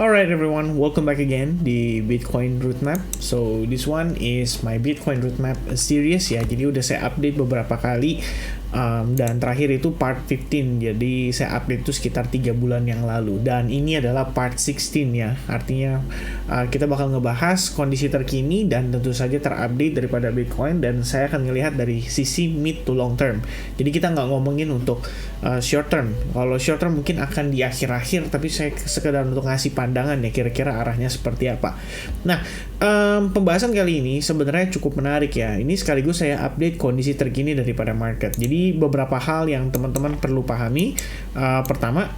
Alright everyone, welcome back again di Bitcoin Roadmap. So this one is my Bitcoin Roadmap series ya. Jadi udah saya update beberapa kali dan terakhir itu part 15. Jadi saya update itu sekitar 3 bulan yang lalu. Dan ini adalah part 16 ya. Artinya kita bakal ngebahas kondisi terkini dan tentu saja terupdate daripada Bitcoin. Dan saya akan ngelihat dari sisi mid to long term. Jadi kita nggak ngomongin untuk short term. Kalau short term mungkin akan di akhir-akhir, tapi saya sekedar untuk ngasih pandangan ya kira-kira arahnya seperti apa. Nah, pembahasan kali ini sebenarnya cukup menarik ya. Ini sekaligus saya update kondisi terkini daripada market. Jadi beberapa hal yang teman-teman perlu pahami. Pertama,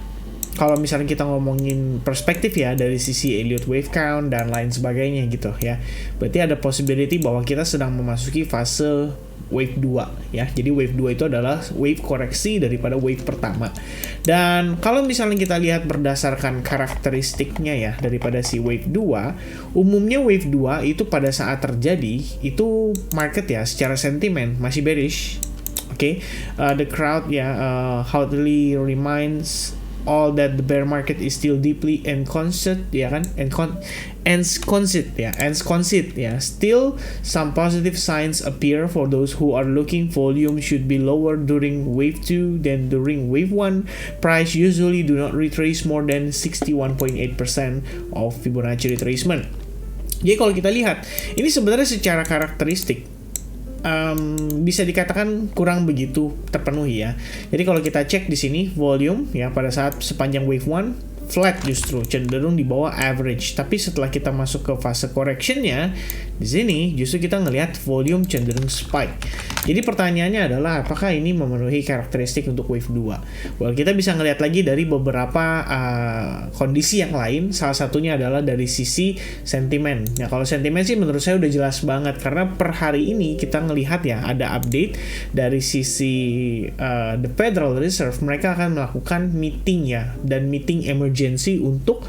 kalau misalnya kita ngomongin perspektif ya dari sisi Elliott Wave Count dan lain sebagainya gitu ya. Berarti ada possibility bahwa kita sedang memasuki fase wave 2 ya. Jadi wave 2 itu adalah wave koreksi daripada wave pertama. Dan kalau misalnya kita lihat berdasarkan karakteristiknya ya daripada si wave 2, umumnya wave 2 itu pada saat terjadi itu market ya secara sentimen masih bearish. Okay, the crowd hotly reminds all that the bear market is still deeply ensconced ya kan, ensconced ya. Still, some positive signs appear for those who are looking. Volume should be lower during wave 2 than during wave 1. Price usually do not retrace more than 61.8% of Fibonacci retracement. Jadi kalau kita lihat, ini sebenarnya secara karakteristik bisa dikatakan kurang begitu terpenuhi ya. Jadi kalau kita cek di sini volume ya pada saat sepanjang wave 1 flat, justru cenderung di bawah average. Tapi setelah kita masuk ke fase correctionnya, di sini justru kita ngelihat volume cenderung spike. Jadi pertanyaannya adalah apakah ini memenuhi karakteristik untuk wave 2? Well, kita bisa ngelihat lagi dari beberapa kondisi yang lain. Salah satunya adalah dari sisi sentimen. Ya kalau sentimen sih menurut saya udah jelas banget karena per hari ini kita ngelihat ya ada update dari sisi the Federal Reserve. Mereka akan melakukan meeting ya, dan meeting emergency untuk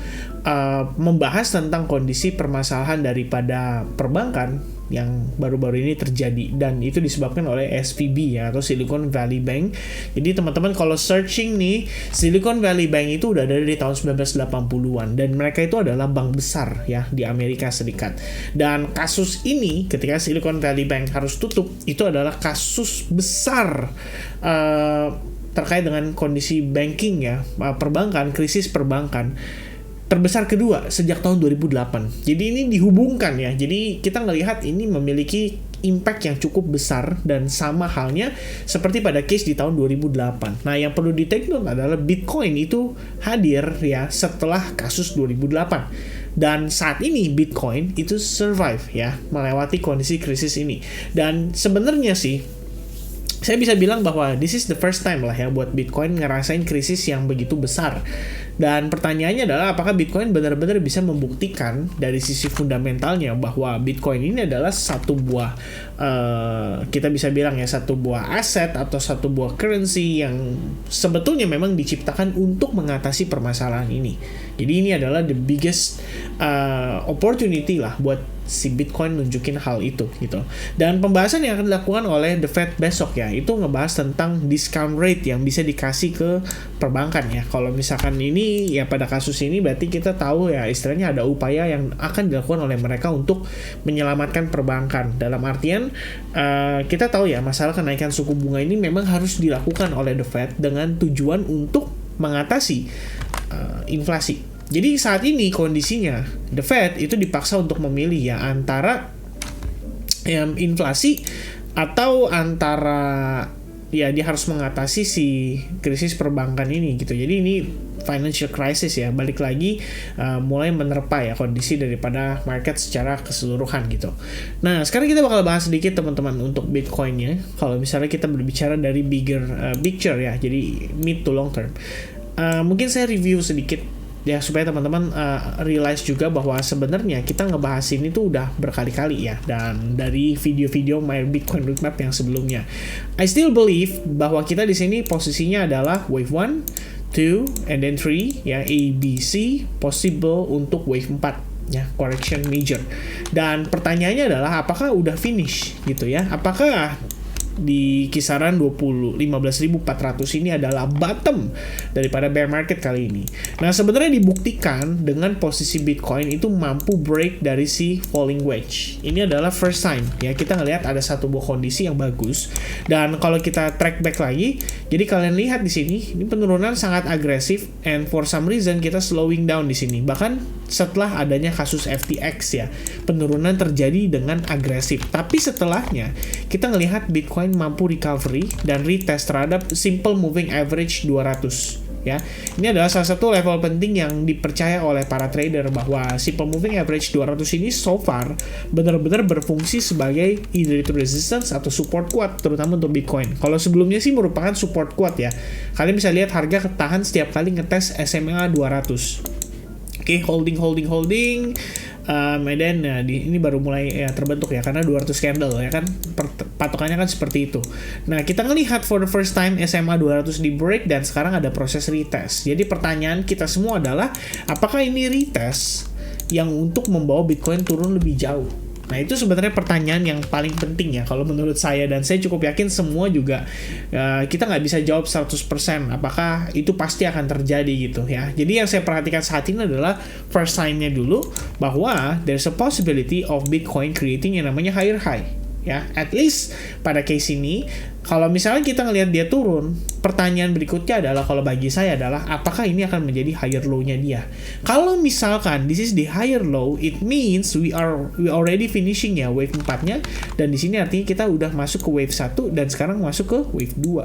membahas tentang kondisi permasalahan daripada perbankan yang baru-baru ini terjadi, dan itu disebabkan oleh SVB ya, atau Silicon Valley Bank. Jadi teman-teman kalau searching nih, Silicon Valley Bank itu udah ada dari tahun 1980-an dan mereka itu adalah bank besar ya di Amerika Serikat. Dan kasus ini ketika Silicon Valley Bank harus tutup itu adalah kasus besar terkait dengan kondisi banking ya, perbankan, krisis perbankan terbesar kedua sejak tahun 2008. Jadi ini dihubungkan ya. Jadi kita ngelihat ini memiliki impact yang cukup besar dan sama halnya seperti pada case di tahun 2008. Nah, yang perlu di-take note adalah Bitcoin itu hadir ya setelah kasus 2008. Dan saat ini Bitcoin itu survive ya, melewati kondisi krisis ini. Dan sebenarnya sih saya bisa bilang bahwa this is the first time lah ya buat Bitcoin ngerasain krisis yang begitu besar. Dan pertanyaannya adalah apakah Bitcoin benar-benar bisa membuktikan dari sisi fundamentalnya bahwa Bitcoin ini adalah satu buah kita bisa bilang ya satu buah aset atau satu buah currency yang sebetulnya memang diciptakan untuk mengatasi permasalahan ini. Jadi ini adalah the biggest opportunity lah buat si Bitcoin nunjukin hal itu gitu. Dan pembahasan yang akan dilakukan oleh The Fed besok ya, itu ngebahas tentang discount rate yang bisa dikasih ke perbankan ya. Kalau misalkan ini ya pada kasus ini berarti kita tahu ya istilahnya ada upaya yang akan dilakukan oleh mereka untuk menyelamatkan perbankan. Dalam artian kita tahu ya masalah kenaikan suku bunga ini memang harus dilakukan oleh The Fed dengan tujuan untuk mengatasi inflasi. Jadi saat ini kondisinya The Fed itu dipaksa untuk memilih ya antara inflasi atau antara ya dia harus mengatasi si krisis perbankan ini gitu. Jadi ini financial crisis ya, balik lagi mulai menerpa ya kondisi daripada market secara keseluruhan gitu. Nah sekarang kita bakal bahas sedikit teman-teman untuk Bitcoinnya. Kalau misalnya kita berbicara dari bigger picture ya, jadi mid to long term, mungkin saya review sedikit ya supaya teman-teman realize juga bahwa sebenarnya kita ngebahas ini tuh udah berkali-kali ya, dan dari video-video My Bitcoin Roadmap yang sebelumnya. I still believe bahwa kita di sini posisinya adalah wave 1, 2, and then 3 ya, A, B, C, possible untuk wave 4 ya, correction major. Dan pertanyaannya adalah apakah udah finish gitu ya? Apakah di kisaran 15.400 ini adalah bottom daripada bear market kali ini. Nah, sebenarnya dibuktikan dengan posisi Bitcoin itu mampu break dari si falling wedge. Ini adalah first time ya, kita ngelihat ada satu buah kondisi yang bagus. Dan kalau kita track back lagi, jadi kalian lihat di sini ini penurunan sangat agresif, and for some reason kita slowing down di sini. Bahkan setelah adanya kasus FTX ya, penurunan terjadi dengan agresif. Tapi setelahnya kita ngelihat Bitcoin mampu recovery dan retest terhadap simple moving average 200 ya. Ini adalah salah satu level penting yang dipercaya oleh para trader, bahwa simple moving average 200 ini so far benar-benar berfungsi sebagai either itu resistance atau support kuat, terutama untuk Bitcoin. Kalau sebelumnya sih merupakan support kuat ya. Kalian bisa lihat harga ketahan setiap kali ngetes SMA 200. Oke, holding. And then ini baru mulai ya terbentuk ya, karena 200 candle ya kan, patokannya kan seperti itu. Nah, kita ngelihat for the first time SMA 200 di break dan sekarang ada proses retest. Jadi pertanyaan kita semua adalah, apakah ini retest yang untuk membawa Bitcoin turun lebih jauh? Nah, itu sebenarnya pertanyaan yang paling penting ya kalau menurut saya, dan saya cukup yakin semua juga kita nggak bisa jawab 100% apakah itu pasti akan terjadi gitu ya. Jadi yang saya perhatikan saat ini adalah first sign-nya dulu, bahwa there's a possibility of Bitcoin creating yang namanya higher high ya. At least pada case ini, kalau misalnya kita ngelihat dia turun, pertanyaan berikutnya adalah, kalau bagi saya adalah, apakah ini akan menjadi higher low-nya dia? Kalau misalkan this is the higher low, it means we already finishing ya wave 4-nya, dan di sini artinya kita udah masuk ke wave 1 dan sekarang masuk ke wave 2.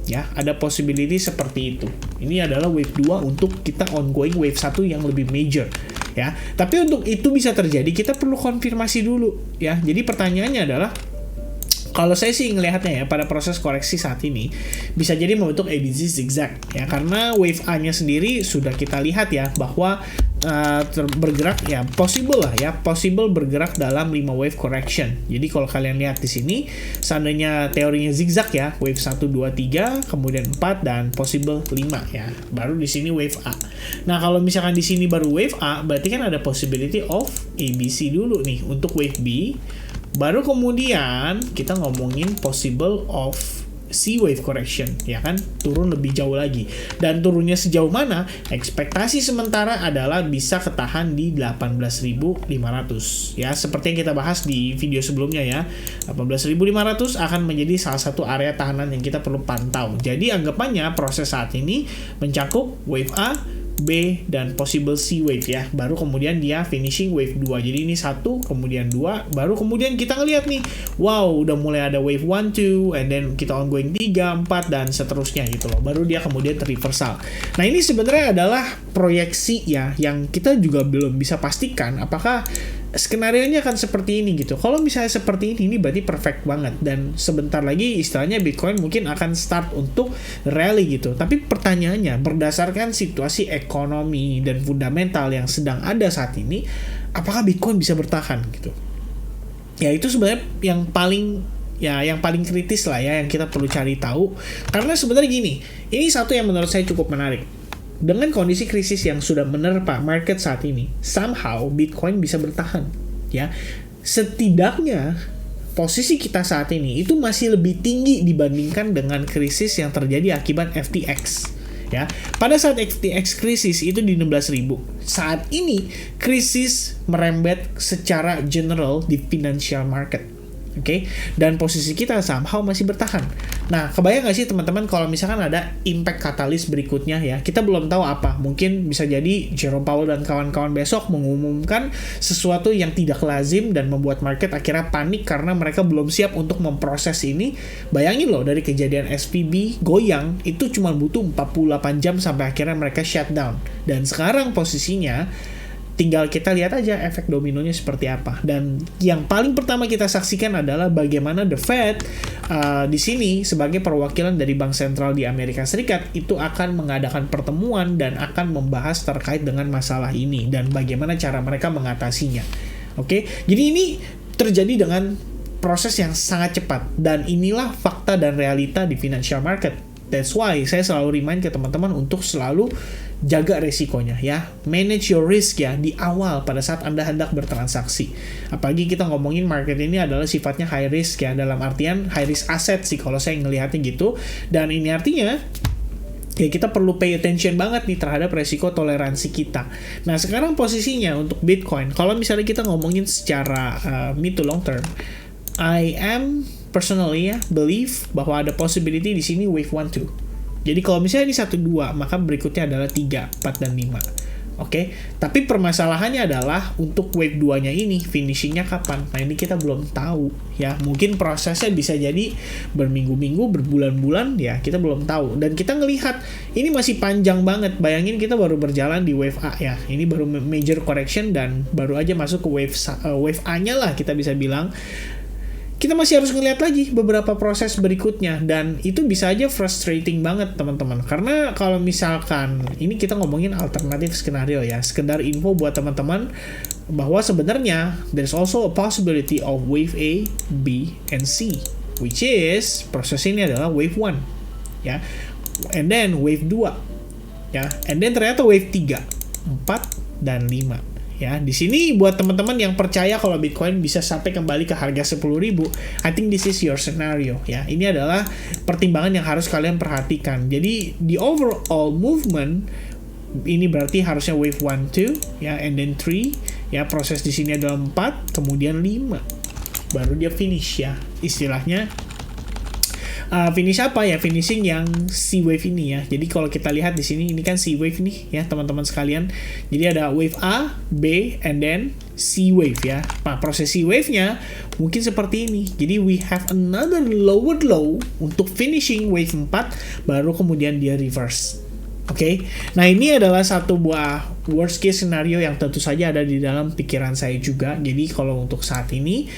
Ya, ada possibility seperti itu. Ini adalah wave 2 untuk kita ongoing wave 1 yang lebih major ya. Tapi untuk itu bisa terjadi, kita perlu konfirmasi dulu ya. Jadi pertanyaannya adalah, kalau saya sih ngelihatnya ya, pada proses koreksi saat ini bisa jadi membentuk ABC zigzag ya, karena wave A-nya sendiri sudah kita lihat ya, bahwa bergerak ya, possible bergerak dalam 5 wave correction. Jadi kalau kalian lihat di sini, seandainya teorinya zigzag ya, wave 1 2 3, kemudian 4 dan possible 5 ya. Baru di sini wave A. Nah, kalau misalkan di sini baru wave A, berarti kan ada possibility of ABC dulu nih untuk wave B. Baru kemudian kita ngomongin possible of C wave correction, ya kan, turun lebih jauh lagi. Dan turunnya sejauh mana? Ekspektasi sementara adalah bisa ketahan di 18.500 ya, seperti yang kita bahas di video sebelumnya ya. 18.500 akan menjadi salah satu area tahanan yang kita perlu pantau. Jadi anggapannya proses saat ini mencakup wave A, B, dan possible C wave ya. Baru kemudian dia finishing wave 2. Jadi ini 1, kemudian 2, baru kemudian kita ngeliat nih, wow, udah mulai ada wave 1, 2, and then kita ongoing 3, 4, dan seterusnya gitu loh. Baru dia kemudian reversal. Nah, ini sebenarnya adalah proyeksi ya, yang kita juga belum bisa pastikan apakah skenario-nya akan seperti ini gitu. Kalau misalnya seperti ini berarti perfect banget, dan sebentar lagi istilahnya Bitcoin mungkin akan start untuk rally gitu. Tapi pertanyaannya, berdasarkan situasi ekonomi dan fundamental yang sedang ada saat ini, apakah Bitcoin bisa bertahan gitu? Ya, itu sebenarnya yang paling kritis lah ya, yang kita perlu cari tahu. Karena sebenarnya gini, ini satu yang menurut saya cukup menarik. Dengan kondisi krisis yang sudah menerpa market saat ini, somehow Bitcoin bisa bertahan ya. Setidaknya posisi kita saat ini itu masih lebih tinggi dibandingkan dengan krisis yang terjadi akibat FTX ya. Pada saat FTX krisis itu di 16.000. Saat ini krisis merembet secara general di financial market. Oke, dan posisi kita somehow masih bertahan. Nah, kebayang gak sih teman-teman kalau misalkan ada impact katalis berikutnya ya? Kita belum tahu apa. Mungkin bisa jadi Jerome Powell dan kawan-kawan besok mengumumkan sesuatu yang tidak lazim dan membuat market akhirnya panik karena mereka belum siap untuk memproses ini. Bayangin loh, dari kejadian SVB goyang itu cuma butuh 48 jam sampai akhirnya mereka shutdown. Dan sekarang posisinya tinggal kita lihat aja efek dominonya seperti apa. Dan yang paling pertama kita saksikan adalah bagaimana The Fed di sini sebagai perwakilan dari Bank Sentral di Amerika Serikat itu akan mengadakan pertemuan dan akan membahas terkait dengan masalah ini dan bagaimana cara mereka mengatasinya. Oke, jadi ini terjadi dengan proses yang sangat cepat, dan inilah fakta dan realita di financial market. That's why saya selalu remind ke teman-teman untuk selalu jaga resikonya ya, manage your risk ya di awal pada saat Anda hendak bertransaksi. Apalagi kita ngomongin market ini adalah sifatnya high risk ya, dalam artian high risk asset sih kalau saya ngelihatnya gitu. Dan ini artinya ya kita perlu pay attention banget nih terhadap resiko toleransi kita. Nah sekarang posisinya untuk Bitcoin, kalau misalnya kita ngomongin secara mid to long term, I am personally ya believe bahwa ada possibility di sini wave 1, 2. Jadi kalau misalnya ini 1, 2, maka berikutnya adalah 3, 4, dan 5. Oke, tapi permasalahannya adalah untuk wave 2-nya ini finishingnya kapan? Nah ini kita belum tahu ya. Mungkin prosesnya bisa jadi berminggu-minggu, berbulan-bulan ya, kita belum tahu. Dan kita ngelihat ini masih panjang banget. Bayangin kita baru berjalan di wave A ya. Ini baru major correction dan baru aja masuk ke wave A-nya lah kita bisa bilang. Kita masih harus ngeliat lagi beberapa proses berikutnya, dan itu bisa aja frustrating banget teman-teman. Karena kalau misalkan ini kita ngomongin alternatif skenario ya, sekedar info buat teman-teman bahwa sebenarnya there's also a possibility of wave A, B, and C, which is proses ini adalah wave 1 ya, and then wave 2 ya, and then ternyata wave 3, 4, dan 5. Ya, di sini buat teman-teman yang percaya kalau Bitcoin bisa sampai kembali ke harga 10.000, I think this is your scenario ya. Ini adalah pertimbangan yang harus kalian perhatikan. Jadi di overall movement ini berarti harusnya wave 1, 2 ya, and then 3 ya. Proses di sini adalah 4, kemudian 5. Baru dia finish ya. Istilahnya finish apa ya? Finishing yang C wave ini ya. Jadi kalau kita lihat di sini, ini kan C wave nih ya teman-teman sekalian. Jadi ada wave A, B, and then C wave ya. Nah proses C wave-nya mungkin seperti ini. Jadi we have another lower low untuk finishing wave 4, baru kemudian dia reverse. Oke, nah ini adalah satu buah worst case scenario yang tentu saja ada di dalam pikiran saya juga. Jadi kalau untuk saat ini,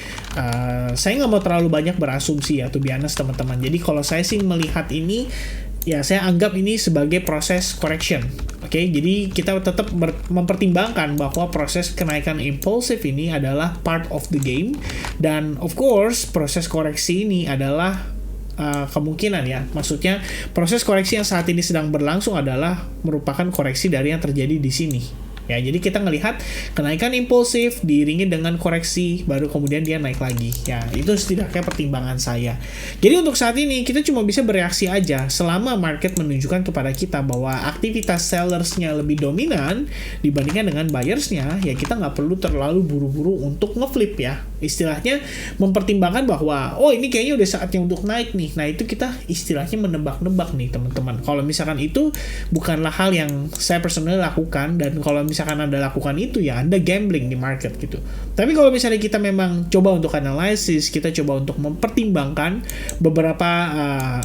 saya nggak mau terlalu banyak berasumsi ya, to be honest teman-teman. Jadi kalau saya sih melihat ini, ya saya anggap ini sebagai proses correction. Oke, jadi kita tetap mempertimbangkan bahwa proses kenaikan impulsif ini adalah part of the game. Dan of course, proses koreksi ini adalah kemungkinan ya, maksudnya proses koreksi yang saat ini sedang berlangsung adalah merupakan koreksi dari yang terjadi di sini ya. Jadi kita ngelihat kenaikan impulsif diiringi dengan koreksi, baru kemudian dia naik lagi ya. Itu setidaknya pertimbangan saya. Jadi untuk saat ini kita cuma bisa bereaksi aja selama market menunjukkan kepada kita bahwa aktivitas sellersnya lebih dominan dibandingkan dengan buyersnya. Ya kita nggak perlu terlalu buru-buru untuk ngeflip ya. Istilahnya mempertimbangkan bahwa oh ini kayaknya udah saatnya untuk naik nih. Nah itu kita istilahnya menebak-nebak nih teman-teman. Kalau misalkan itu bukanlah hal yang saya personally lakukan, dan kalau misalkan Anda lakukan itu ya Anda gambling di market gitu. Tapi kalau misalnya kita memang coba untuk analisis, kita coba untuk mempertimbangkan beberapa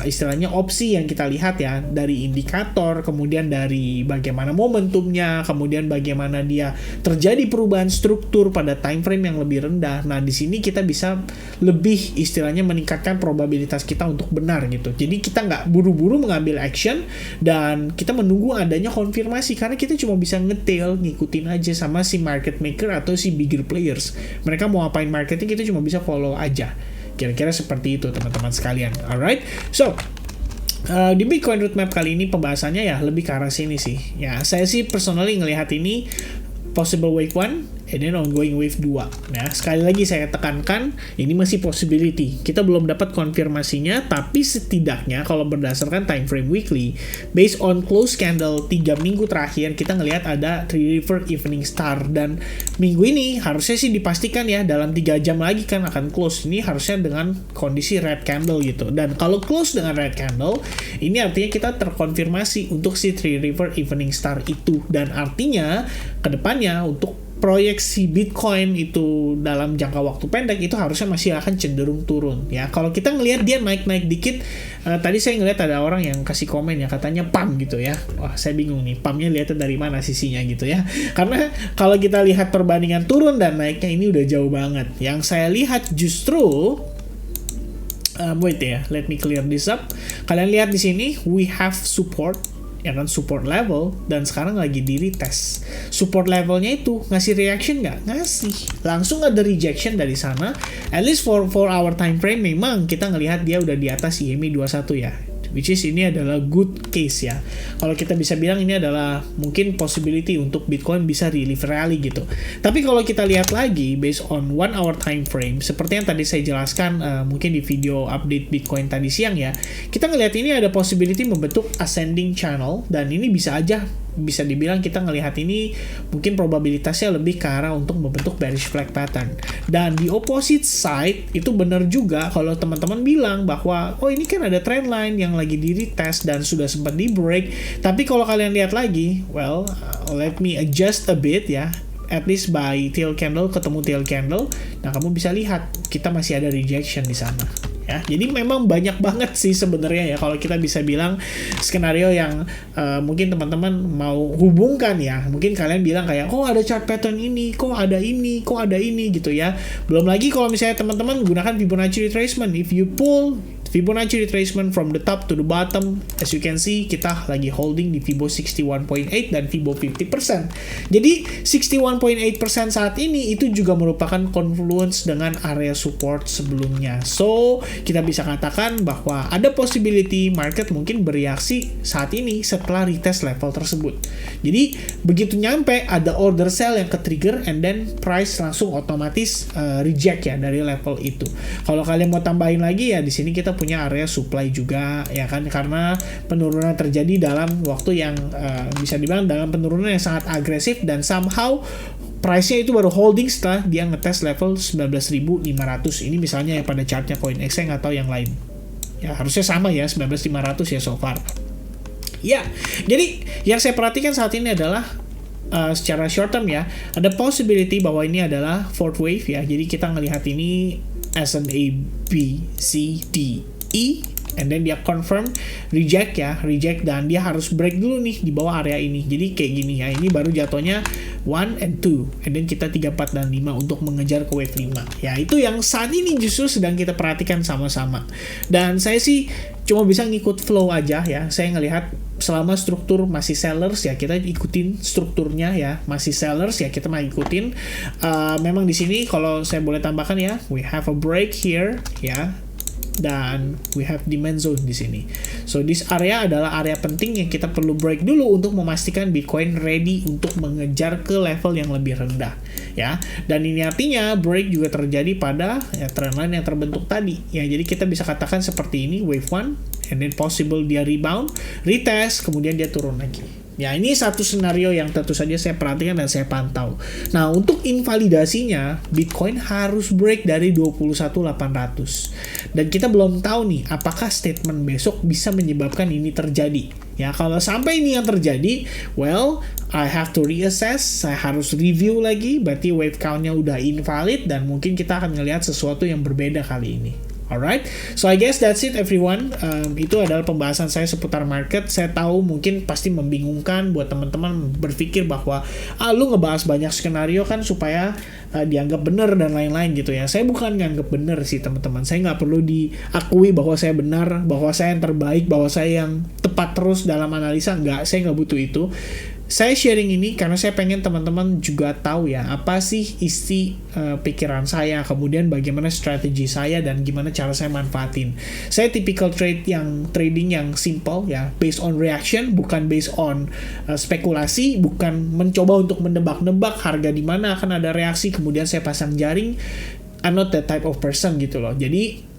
istilahnya opsi yang kita lihat ya, dari indikator, kemudian dari bagaimana momentumnya, kemudian bagaimana dia terjadi perubahan struktur pada time frame yang lebih rendah. Nah di sini kita bisa lebih istilahnya meningkatkan probabilitas kita untuk benar gitu. Jadi kita nggak buru-buru mengambil action dan kita menunggu adanya konfirmasi, karena kita cuma bisa ngetel, ngikutin aja sama si market maker atau si bigger players. Mereka mau apain marketing, kita cuma bisa follow aja. Kira-kira seperti itu teman-teman sekalian. Alright, so di Bitcoin Roadmap kali ini pembahasannya ya lebih ke arah sini sih. Ya saya sih personally ngelihat ini possible wave 1 and then ongoing wave 2. Nah, sekali lagi saya tekankan, ini masih possibility. Kita belum dapat konfirmasinya, tapi setidaknya kalau berdasarkan time frame weekly, based on close candle 3 minggu terakhir, kita ngelihat ada 3 river evening star, dan minggu ini harusnya sih dipastikan ya, dalam 3 jam lagi kan akan close. Ini harusnya dengan kondisi red candle gitu. Dan kalau close dengan red candle, ini artinya kita terkonfirmasi untuk si 3 river evening star itu. Dan artinya, kedepannya untuk proyeksi Bitcoin itu dalam jangka waktu pendek itu harusnya masih akan cenderung turun ya. Kalau kita ngelihat dia naik-naik dikit, tadi saya ngelihat ada orang yang kasih komen ya, katanya pump gitu ya. Wah saya bingung nih, pumpnya lihatnya dari mana sisinya gitu ya. Karena kalau kita lihat perbandingan turun dan naiknya ini udah jauh banget. Yang saya lihat justru wait ya, let me clear this up. Kalian lihat di sini we have support, ya kan, support level, dan sekarang lagi di retest. Support levelnya itu ngasih reaction nggak? Ngasih. Langsung ada rejection dari sana. At least for our time frame memang kita ngelihat dia udah di atas EMA 21 ya. which is ini adalah good case ya. Kalau kita bisa bilang ini adalah mungkin possibility untuk Bitcoin bisa relief rally gitu. Tapi kalau kita lihat lagi based on 1 hour time frame, seperti yang tadi saya jelaskan mungkin di video update Bitcoin tadi siang ya, kita ngelihat ini ada possibility membentuk ascending channel, dan ini bisa dibilang kita ngelihat ini mungkin probabilitasnya lebih ke arah untuk membentuk bearish flag pattern. Dan di opposite side itu benar juga kalau teman-teman bilang bahwa oh ini kan ada trend line yang lagi di retest dan sudah sempat di break. Tapi kalau kalian lihat lagi, well, let me adjust a bit ya. At least by tail candle ketemu tail candle, nah kamu bisa lihat kita masih ada rejection di sana. Ya, jadi memang banyak banget sih sebenarnya ya kalau kita bisa bilang skenario yang mungkin teman-teman mau hubungkan ya. Mungkin kalian bilang kayak, oh ada chart pattern ini, kok ada ini gitu ya. Belum lagi kalau misalnya teman-teman gunakan Fibonacci retracement. If you pull Fibonacci retracement from the top to the bottom, as you can see, kita lagi holding di Fibo 61.8 dan Fibo 50%. Jadi 61.8% saat ini itu juga merupakan confluence dengan area support sebelumnya. So, kita bisa katakan bahwa ada possibility market mungkin bereaksi saat ini setelah retest level tersebut. Jadi, begitu nyampe ada order sell yang ke-trigger and then price langsung otomatis reject ya dari level itu. Kalau kalian mau tambahin lagi ya di sini kita punya area supply juga ya kan, karena penurunan terjadi dalam waktu yang bisa dibilang dalam penurunan yang sangat agresif, dan somehow price-nya itu baru holding setelah dia ngetes level 19.500. Ini misalnya ya pada chartnya CoinExchange atau yang lain. Ya harusnya sama ya 19.500 ya so far. Ya, jadi yang saya perhatikan saat ini adalah secara short term ya, ada possibility bahwa ini adalah fourth wave ya. Jadi kita ngelihat ini as an A, B, C, D, E, and then dia confirm reject dan dia harus break dulu nih di bawah area ini. Jadi kayak gini ya, ini baru jatuhnya 1 and 2, and then kita 3, 4, dan 5 untuk mengejar ke wave 5. Ya itu yang saat ini justru sedang kita perhatikan sama-sama. Dan saya sih cuma bisa ngikut flow aja ya. Saya ngelihat selama struktur masih sellers ya kita ikutin strukturnya ya, masih sellers ya kita mau ikutin. Memang di sini kalau saya boleh tambahkan ya, we have a break here ya, dan we have demand zone di sini. So this area adalah area penting yang kita perlu break dulu untuk memastikan Bitcoin ready untuk mengejar ke level yang lebih rendah ya. Dan ini artinya break juga terjadi pada ya, trendline yang terbentuk tadi ya. Jadi kita bisa katakan seperti ini wave 1, and then possible dia rebound, retest, kemudian dia turun lagi. Ya, ini satu skenario yang tentu saja saya perhatikan dan saya pantau. Nah, untuk invalidasinya, Bitcoin harus break dari 21.800. Dan kita belum tahu nih, apakah statement besok bisa menyebabkan ini terjadi. Ya, kalau sampai ini yang terjadi, well, I have to reassess, saya harus review lagi, berarti wave count-nya udah invalid, dan mungkin kita akan ngelihat sesuatu yang berbeda kali ini. Alright, so I guess that's it everyone. Itu adalah pembahasan saya seputar market. Saya tahu mungkin pasti membingungkan buat teman-teman berpikir bahwa lu ngebahas banyak skenario kan supaya dianggap benar dan lain-lain gitu ya. Saya bukan nganggap benar sih teman-teman. Saya nggak perlu diakui bahwa saya benar, bahwa saya yang terbaik, bahwa saya yang tepat terus dalam analisa. Nggak, saya nggak butuh itu. Saya sharing ini karena saya pengen teman-teman juga tahu ya apa sih isi pikiran saya, kemudian bagaimana strategi saya dan gimana cara saya manfaatin. Saya typical trading yang simple ya, based on reaction, bukan based on spekulasi, bukan mencoba untuk menebak-nebak harga di mana akan ada reaksi kemudian saya pasang jaring. I'm not that type of person gitu loh. Jadi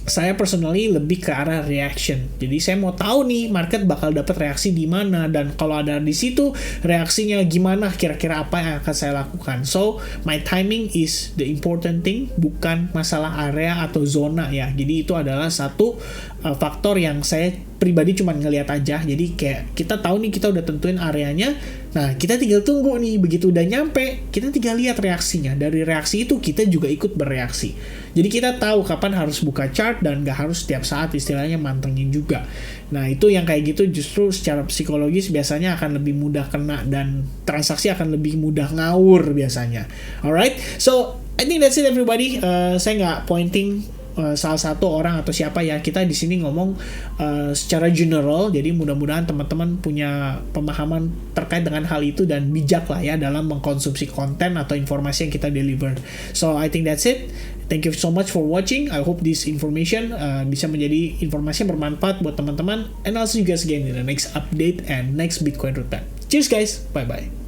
saya personally lebih ke arah reaction. Jadi saya mau tahu nih market bakal dapat reaksi di mana, dan kalau ada di situ reaksinya gimana, kira-kira apa yang akan saya lakukan. So my timing is the important thing, bukan masalah area atau zona ya. Jadi itu adalah satu faktor yang saya pribadi cuma ngelihat aja. Jadi kayak kita tahu nih kita udah tentuin areanya. Nah, kita tinggal tunggu nih, begitu udah nyampe, kita tinggal lihat reaksinya. Dari reaksi itu kita juga ikut bereaksi. Jadi kita tahu kapan harus buka chart dan gak harus setiap saat istilahnya mantengin juga. Nah, itu yang kayak gitu justru secara psikologis biasanya akan lebih mudah kena dan transaksi akan lebih mudah ngawur biasanya. Alright, so I think that's it everybody. Saya nggak pointing salah satu orang atau siapa ya, kita di sini ngomong secara general. Jadi mudah-mudahan teman-teman punya pemahaman terkait dengan hal itu dan bijak lah ya dalam mengkonsumsi konten atau informasi yang kita deliver. So I think that's it. Thank you so much for watching. I hope this information bisa menjadi informasi yang bermanfaat buat teman-teman. And I'll see you guys again in the next update and next Bitcoin roadmap. Cheers guys, bye bye.